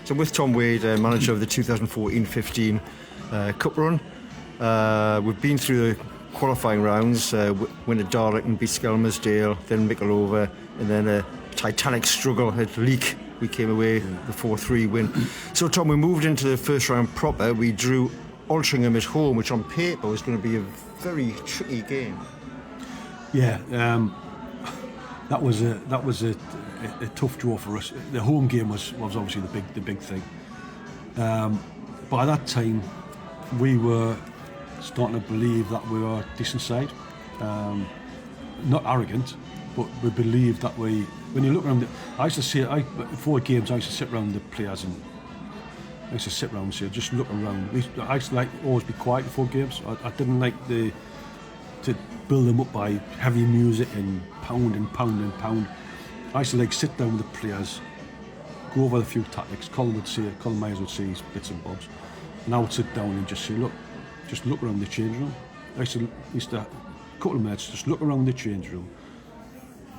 So with Tom Wade, manager of the 2014-15 Cup run, we've been through the qualifying rounds, win at Darlington, beat Skelmersdale, then Mickleover, and then a titanic struggle at Leek. We came away the 4-3 win. So Tom, we moved into the first round proper. We drew Altrincham at home, which on paper was going to be a very tricky game. Yeah, that was a tough draw for us. The home game was obviously the big thing. By that time, we were starting to believe that we were a decent side. Not arrogant, but we believed that when you look around, I used to say, before games, I used to sit around the players and I used to sit around and say, just look around. I used to like always be quiet before games. I didn't like to build them up by heavy music and pound and pound and pound. I used to like sit down with the players, go over a few tactics. Colin Myers would say his bits and bobs, and I would sit down and just say, just look around the change room. I used to a couple of minutes, just look around the change room,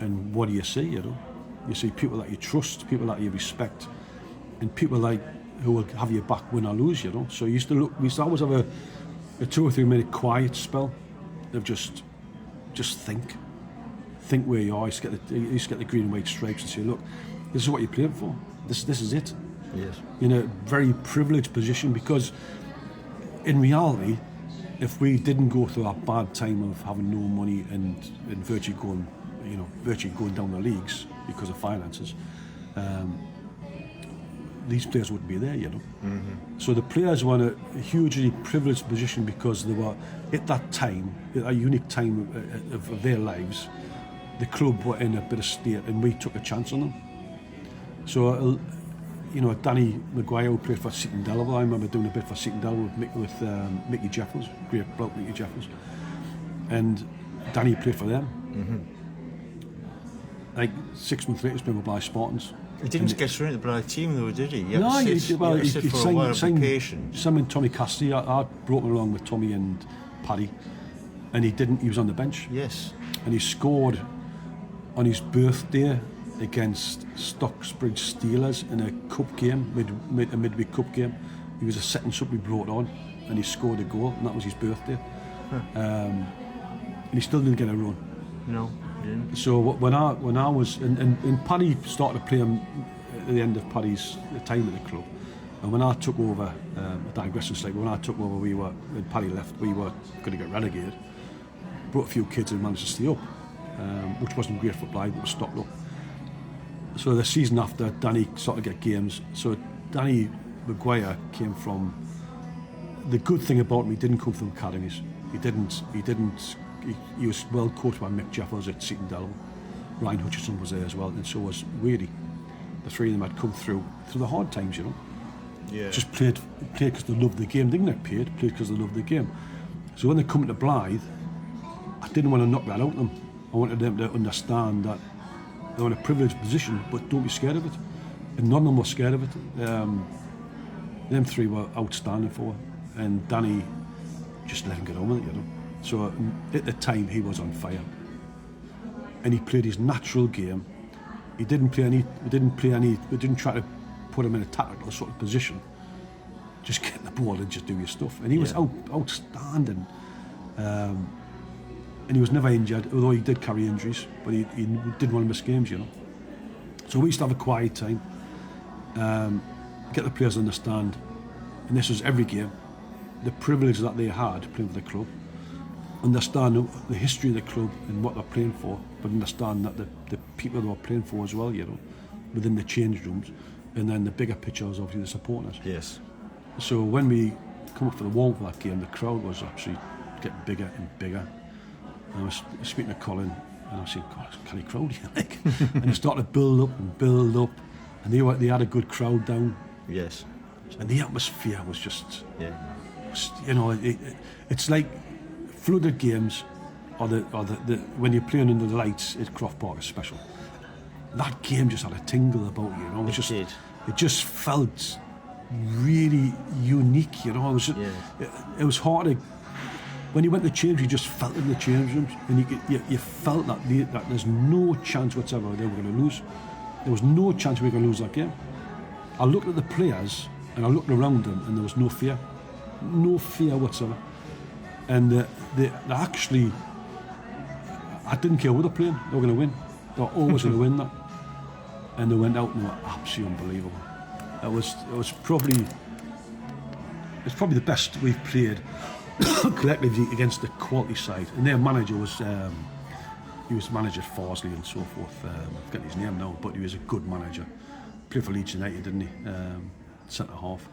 and what do you see? You see people that you trust, people that you respect, and people like who will have your back win or lose. So we used to always have a 2 or 3 minute quiet spell of just think where you are. You used to get the green and white stripes and say, look, this is what you're playing for. This is it. Yes. In a very privileged position, because in reality, if we didn't go through that bad time of having no money and virtually going down the leagues because of finances, these players wouldn't be there, Mm-hmm. So the players were in a hugely privileged position because they were, at that time, at a unique time of their lives, the club were in a bit of state and we took a chance on them. So, Danny Maguire, who played for Seaton Delaval, I remember doing a bit for Seaton Delaval with Mickey Jeffers, great bloke Mickey Jeffers, and Danny played for them. Mm-hmm. Like 6 months later, he was playing with Blythe Spartans. He didn't get through the Blythe team though, did he? No, he signed Tommy Cassidy. I brought him along with Tommy and Paddy, and he didn't. He was on the bench. Yes. And he scored on his birthday against Stocksbridge Steelers in a cup game, a midweek cup game. He was a second sub we brought on, and he scored a goal, and that was his birthday. And he still didn't get a run. No. Didn't. So when I was and Paddy started to play him at the end of Paddy's time at the club, and when I took over, digression slightly, when I took over, when Paddy left, we were going to get relegated. Brought a few kids and managed to stay up, which wasn't great for Blythe, but was stocked up. So the season after, Danny started to get games. So Danny Maguire came from. The good thing about him, he didn't come from academies. He was well coached by Mick Jeffers at Seaton Delaval. Ryan Hutchinson was there as well, and so was Wadey. The three of them had come through the hard times, Yeah. Just played because they loved the game. They didn't get paid, played because they loved the game. So when they come to Blythe, I didn't want to knock that out of them. I wanted them to understand that they're in a privileged position, but don't be scared of it. And none of them were scared of it. Them three were outstanding for it, and Danny just let him get on with it, So at the time he was on fire, and he played his natural game. We didn't try to put him in a tactical sort of position. Just get the ball and just do your stuff. And he was outstanding. And he was never injured, although he did carry injuries, but he didn't want to miss games, So we used to have a quiet time, get the players to understand, and this was every game, the privilege that they had playing for the club, understand the history of the club and what they're playing for, but understand that the people they were playing for as well, within the change rooms, and then the bigger picture was obviously the supporters. Yes. So when we come up for the wall for that game, the crowd was actually getting bigger and bigger. And I was speaking to Colin, and I was saying, God, it's a crowd here, like. And it started to build up, and they had a good crowd down. Yes. And the atmosphere was just, yeah. It's like flooded games, or the when you're playing under the lights at Croft Park is special. That game just had a tingle about you, It just felt really unique, It was it was hard to. When you went to the change, you just felt it in the change rooms, and you felt that there's no chance whatsoever they were going to lose. There was no chance we were going to lose that game. I looked at the players and I looked around them, and there was no fear whatsoever. And they actually, I didn't care who they're playing, they were going to win. They were always going to win that. And they went out and they were absolutely unbelievable. It's probably the best we've played collectively against the quality side. And their manager was, he was manager at Farsley and so forth. I'm forgetting his name now, but he was a good manager. Played for Leeds United, didn't he? Centre half.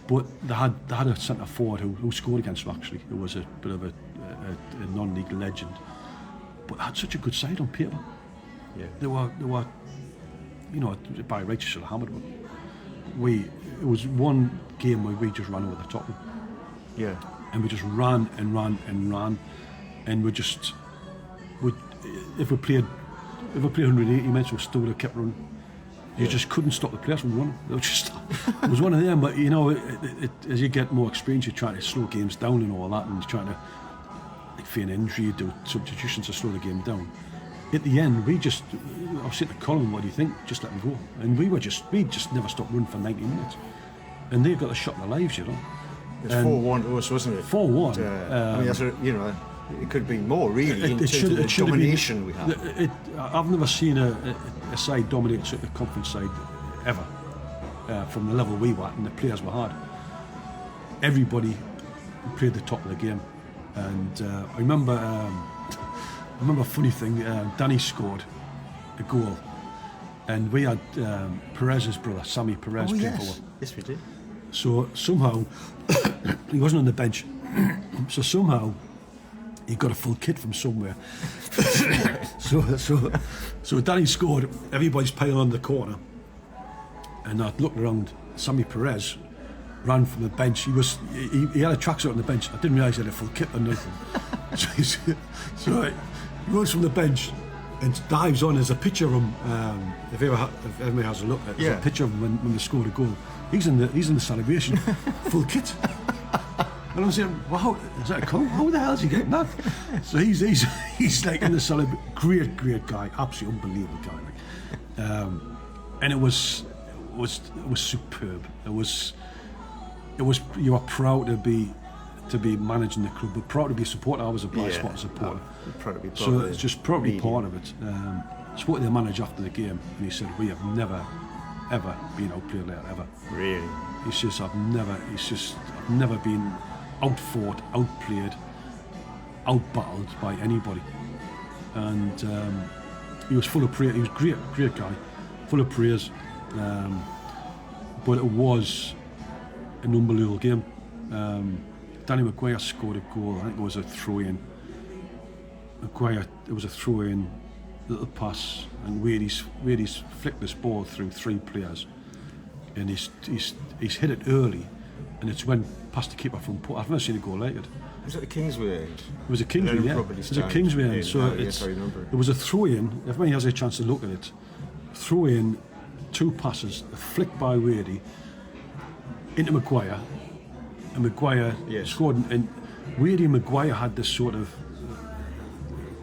But they had a centre forward who scored against them actually. It was a bit of a non-league legend. But they had such a good side on paper. Yeah. They were, you know, by rights should have hammered them. It was one game where we just ran over the top of them. Yeah. And we just ran and ran and ran, and if we played 180 minutes, we still would have kept running. You just couldn't stop the players from running. It was one of them. But you know, as you get more experience, you try to slow games down and all that, and you're trying to feign injury, you do substitutions to slow the game down. At the end, I was saying to Colin, what do you think? Just let them go. And we just never stopped running for 90 minutes. And they got a shot in their lives, you know. It was 4-1 to us, wasn't it? 4-1. I mean, that's you know, it could be more really in terms of the domination we had. I've never seen a side dominate a conference side ever from the level we were at and the players were hard. Everybody played the top of the game, and I remember a funny thing. Danny scored a goal, and we had Perez's brother, Sammy Perez, playing for us. Yes, we did. So somehow he wasn't on the bench. So somehow he got a full kit from somewhere. so Danny scored. Everybody's piling on the corner, and I looked around. Sammy Perez ran from the bench. He had a tracksuit on the bench. I didn't realise he had a full kit or nothing. so he runs from the bench and dives on. There's a picture of him. If anybody has a look at, there's a picture of him when they scored a goal. He's in the celebration, full kit. And I'm saying, wow, is that a colour? How the hell is he getting that? So he's like in the celebration. Great guy, absolutely unbelievable guy. And it was superb. It was you are proud to be managing the club, but proud to be a supporter. I was a Blyth Spartans supporter. Proud to be part so of it's just probably part of it. I spoke to the manager after the game, and he said, we have never ever been outplayed like that, ever. Really? I've never been outfought, outplayed, outbattled by anybody. And he was full of praise. He was great guy, full of praise. But it was an unbelievable game. Danny Maguire scored a goal. I think it was a throw-in. It was a throw-in, little pass, and Wadey's flicked this ball through three players, and he's hit it early, and it's went past the keeper from Port. I've never seen a goal like it. Was it the Kingsway end? It was a Kingsway, yeah. It was a Kingsway end. So it was a throw-in. If anybody has a chance to look at it, throw-in, two passes, a flick by Wadey into Maguire, and Maguire scored. And Wadey and Maguire had this sort of.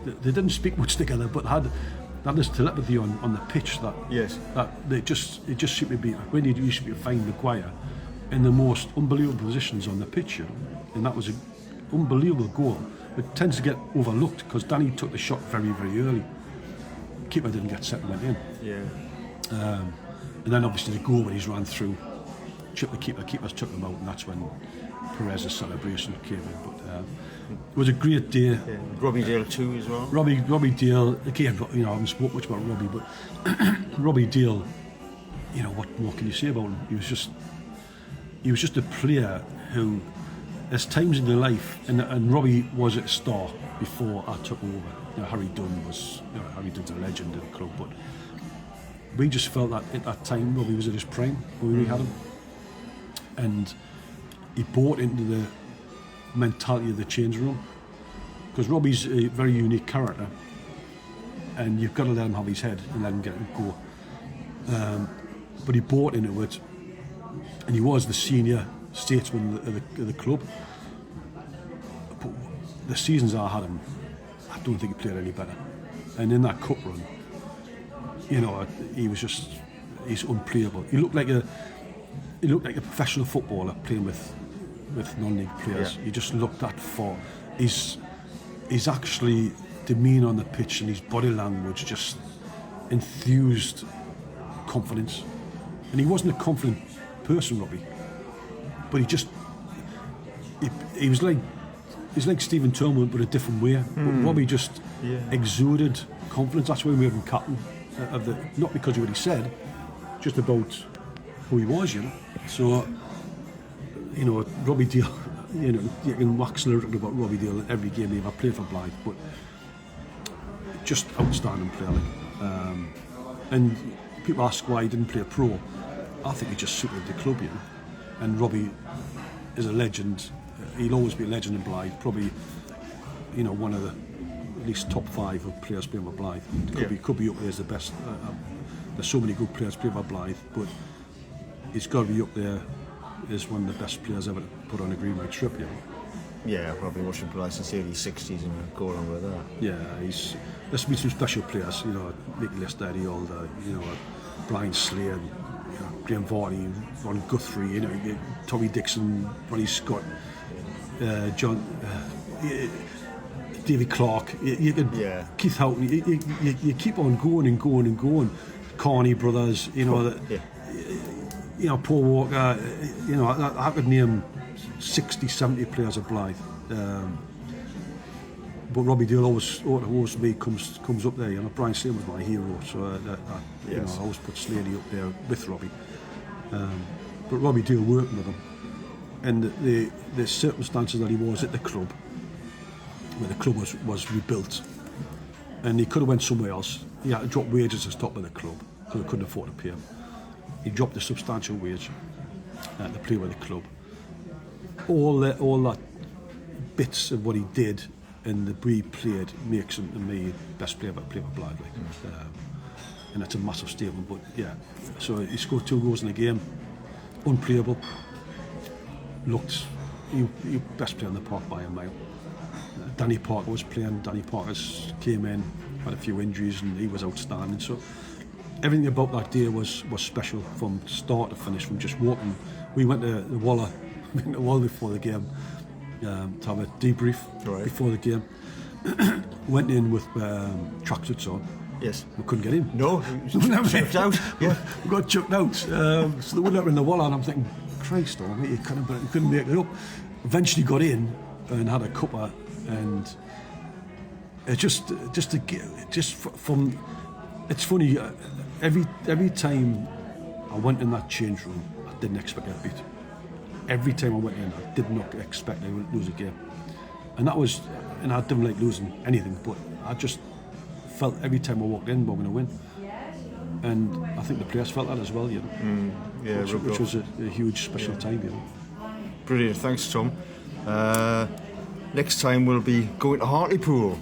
They didn't speak much together, but had this telepathy on the pitch that it just seemed to be when you used to find Maguire in the most unbelievable positions on the pitch, and that was an unbelievable goal. It tends to get overlooked because Danny took the shot very, very early. Keeper didn't get set and went in. Yeah. And then obviously the goal when he's ran through, chipped the keeper. Keepers took him out, and that's when Perez's celebration came in. But it was a great day. Yeah. Robbie Dale too as well. Robbie Dale again. You know, I haven't spoken much about Robbie, but Robbie Dale. You know, what more can you say about him? He was just a player who, there's times in your life, and Robbie was at Star before I took over. You know, Harry Dunn's a legend in the club, but we just felt that at that time Robbie was at his prime when we had him, and he bought into the mentality of the change room, because Robbie's a very unique character, and you've got to let him have his head and let him get it go. But he bought into it, and he was the senior statesman of the club. But the seasons I had him, I don't think he played any better. And in that cup run, you know, he he's unplayable. He looked like a professional footballer playing with non-league players. Yeah. He just looked that far. He's actually demeanour on the pitch and his body language just enthused confidence. And he wasn't a confident person, Robbie, but he was like Stephen Tillman, but a different way. But Robbie just exuded confidence. That's why we made him captain of the, not because of what he said, just about who he was, you know. So, you know, Robbie Deal, you know, you can wax lyrical about Robbie Deal in every game he ever played for Blythe, but just outstanding player. And people ask why he didn't play pro. I think he just suited the club, you know. And Robbie is a legend. He'll always be a legend in Blythe. Probably, you know, one of the at least top 5 of players playing for Blythe. Could be up there as the best. There's so many good players playing for Blythe, but he's got to be up there as one of the best players ever to put on a green white strip, you know. Yeah, probably watching Blythe since the early 60s and go along with that. Yeah, there's been some special players, you know, Nicky Lestady, you know, Brian Slade, you know, Graham Varney, Ron Guthrie, you know, Tommy Dixon, Ronnie Scott, John, David Clark, you could, Keith Houghton, you keep on going and going and going. Carney brothers, you know, you know, Paul Walker, you know, I could name 60, 70 players at Blythe. But Robbie Deal always for me comes up there. You know, Brian Slade was my hero, so you know, I always put Slady up there with Robbie. But Robbie Deal working with him, and the circumstances that he was at the club, where the club was rebuilt, and he could have went somewhere else. He had to drop wages to stop at the club because he couldn't afford to pay him. He dropped a substantial wage to play with the club. All that bits of what he did and the way he played makes him, to me, best player ever played for Blythe. And that's a massive statement, but yeah. So he scored 2 goals in the game, unplayable. Looked, he best player in the park by a mile. Danny Parker was playing. Danny Parker came in, had a few injuries, and he was outstanding. So everything about that day was special from start to finish. From just walking, we went to the Waller, before the game to have a debrief before the game. Went in with tracksuits on. Yes. We couldn't get in. No, chucked out. Yeah, we got chucked out. So they went up in the Waller, and I'm thinking, Christ, you couldn't make it up. Eventually got in and had a cuppa, and it's just from. It's funny. Every time I went in that change room, I didn't expect to get beat. Every time I went in, I did not expect I would lose a game, and I didn't like losing anything, but I just felt every time I walked in, we're going to win, and I think the players felt that as well, you know. Which was a huge special time, you know. Brilliant, thanks Tom. Next time we'll be going to Hartlepool.